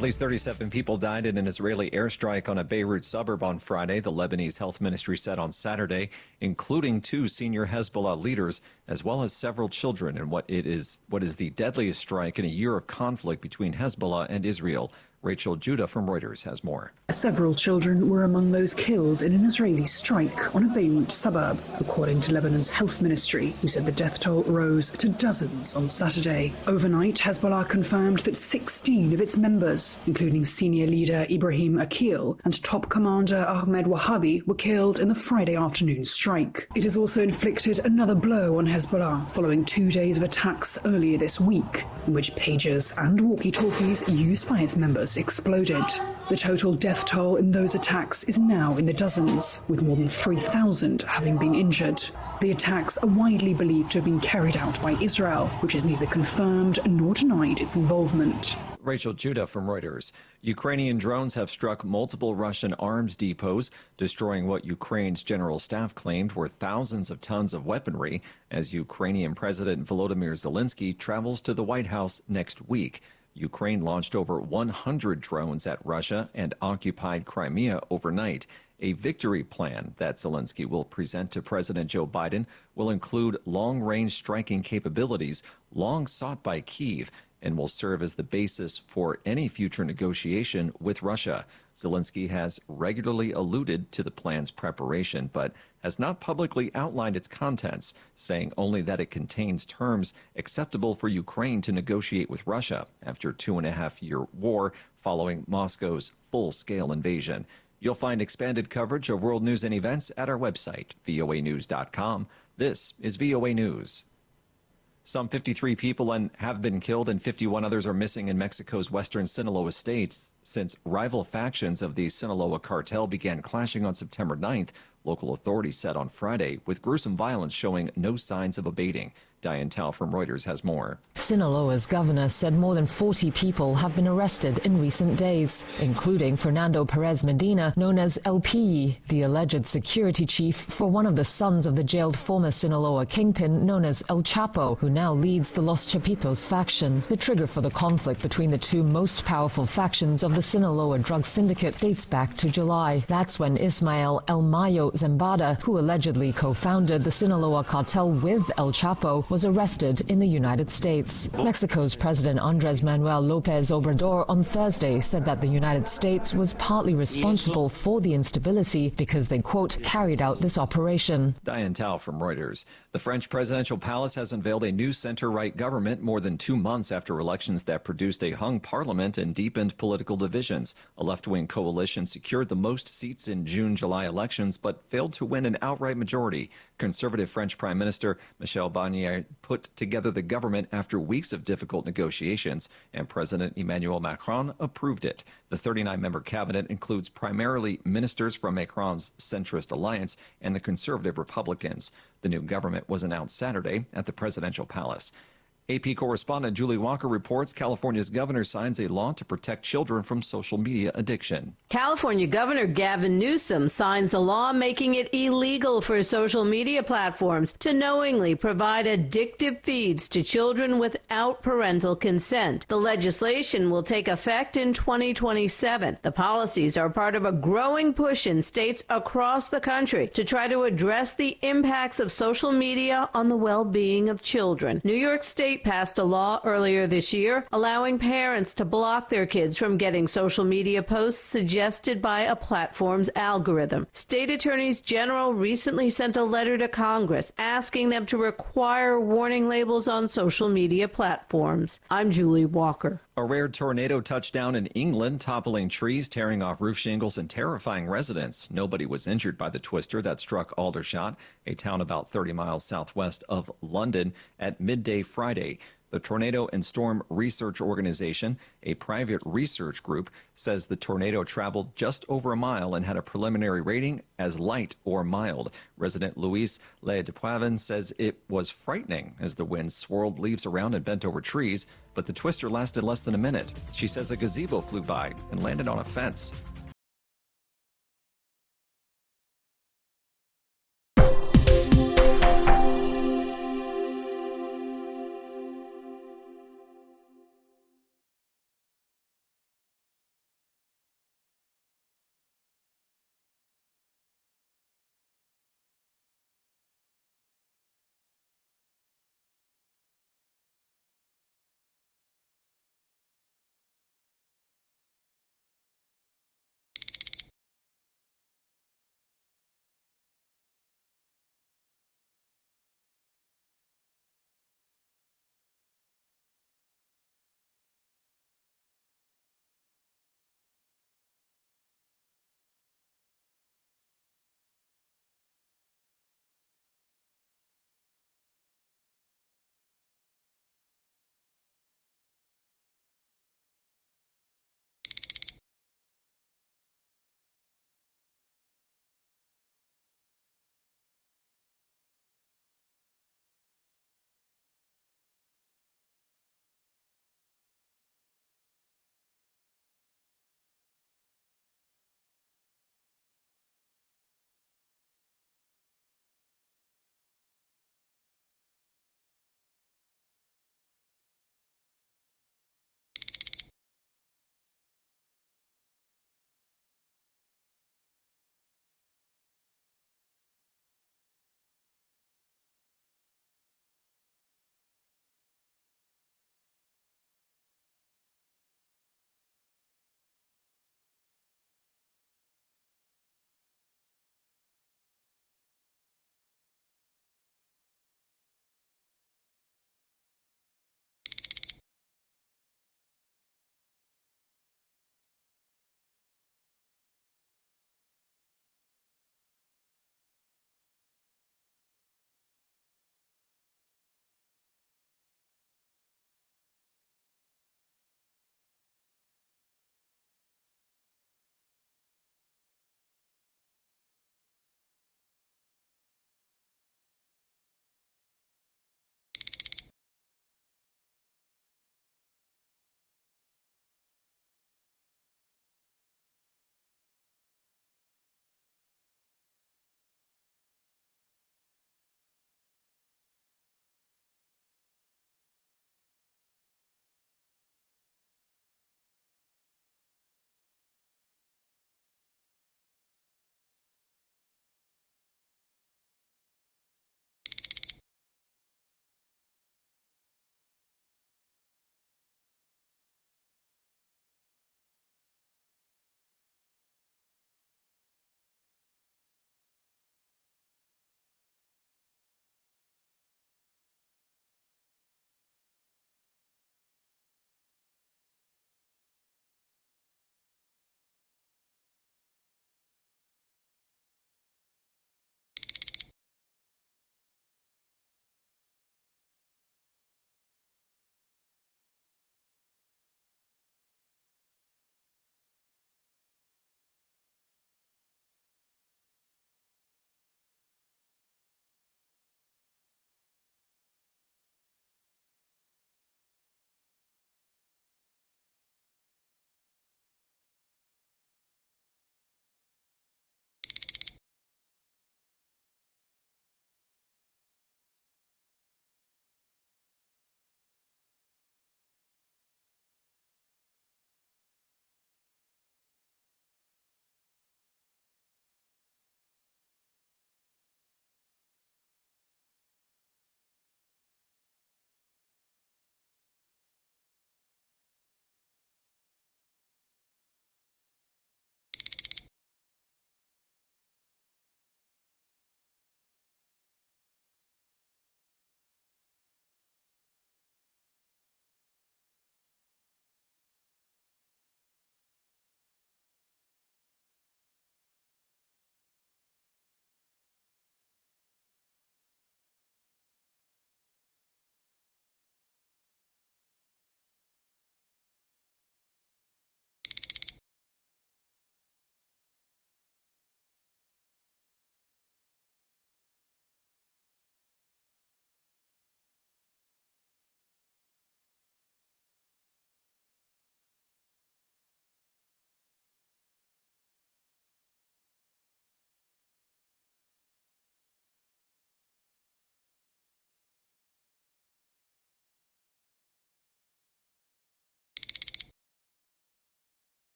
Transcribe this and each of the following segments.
At least 37 people died in an Israeli airstrike on a Beirut suburb on Friday, the Lebanese health ministry said on Saturday, including 2 senior Hezbollah leaders, as well as several children in what is the deadliest strike in a year of conflict between Hezbollah and Israel. Rachel Judah from Reuters has more. Several children were among those killed in an Israeli strike on a Beirut suburb, according to Lebanon's health ministry, who said the death toll rose to dozens on Saturday. Overnight, Hezbollah confirmed that 16 of its members, including senior leader Ibrahim Akil and top commander Ahmed Wahabi, were killed in the Friday afternoon strike. It has also inflicted another blow on Hezbollah following 2 days of attacks earlier this week, in which pagers and walkie-talkies used by its members exploded. The total death toll in those attacks is now in the dozens, with more than 3,000 having been injured. The attacks are widely believed to have been carried out by Israel, which has neither confirmed nor denied its involvement. Rachel Judah from Reuters. Ukrainian drones have struck multiple Russian arms depots, destroying what Ukraine's general staff claimed were thousands of tons of weaponry, as Ukrainian President Volodymyr Zelensky travels to the White House next week. Ukraine launched over 100 drones at Russia and occupied Crimea overnight. A victory plan that Zelensky will present to President Joe Biden will include long-range striking capabilities long sought by Kyiv and will serve as the basis for any future negotiation with Russia. Zelensky has regularly alluded to the plan's preparation, but has not publicly outlined its contents, saying only that it contains terms acceptable for Ukraine to negotiate with Russia after a 2.5-year war following Moscow's full-scale invasion. You'll find expanded coverage of world news and events at our website, voanews.com. This is VOA News. Some 53 people have been killed and 51 others are missing in Mexico's western Sinaloa states since rival factions of the Sinaloa cartel began clashing on September 9th, local authorities said on Friday, with gruesome violence showing no signs of abating. Diane Tao from Reuters has more. Sinaloa's governor said more than 40 people have been arrested in recent days, including Fernando Perez Medina, known as El Pilli, the alleged security chief for one of the sons of the jailed former Sinaloa kingpin known as El Chapo, who now leads the Los Chapitos faction. The trigger for the conflict between the two most powerful factions of the Sinaloa drug syndicate dates back to July. That's when Ismael El Mayo Zambada, who allegedly co-founded the Sinaloa cartel with El Chapo, was arrested in the United States. Mexico's President Andrés Manuel López Obrador on Thursday said that the United States was partly responsible for the instability because they, quote, carried out this operation. Diane Tao from Reuters. The French presidential palace has unveiled a new center-right government more than 2 months after elections that produced a hung parliament and deepened political divisions. A left-wing coalition secured the most seats in June-July elections, but failed to win an outright majority. Conservative French Prime Minister Michel Barnier put together the government after weeks of difficult negotiations, and President Emmanuel Macron approved it. The 39-member cabinet includes primarily ministers from Macron's centrist alliance and the conservative Republicans. The new government was announced Saturday at the presidential palace. AP correspondent Julie Walker reports California's governor signs a law to protect children from social media addiction. California Governor Gavin Newsom signs a law making it illegal for social media platforms to knowingly provide addictive feeds to children without parental consent. The legislation will take effect in 2027. The policies are part of a growing push in states across the country to try to address the impacts of social media on the well-being of children. New York State passed a law earlier this year allowing parents to block their kids from getting social media posts suggested by a platform's algorithm. State attorneys general recently sent a letter to Congress asking them to require warning labels on social media platforms. I'm Julie Walker. A rare tornado touched down in England, toppling trees, tearing off roof shingles, and terrifying residents. Nobody was injured by the twister that struck Aldershot, a town about 30 miles southwest of London, at midday Friday. The Tornado and Storm Research Organization, a private research group, says the tornado traveled just over a mile and had a preliminary rating as light or mild. Resident Louise Le Depoivin says it was frightening as the wind swirled leaves around and bent over trees, but the twister lasted less than a minute. She says a gazebo flew by and landed on a fence.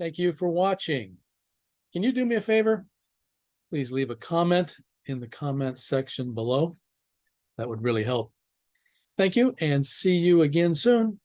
Thank you for watching. Can you do me a favor? Please leave a comment in the comment section below. That would really help. Thank you, and see you again soon.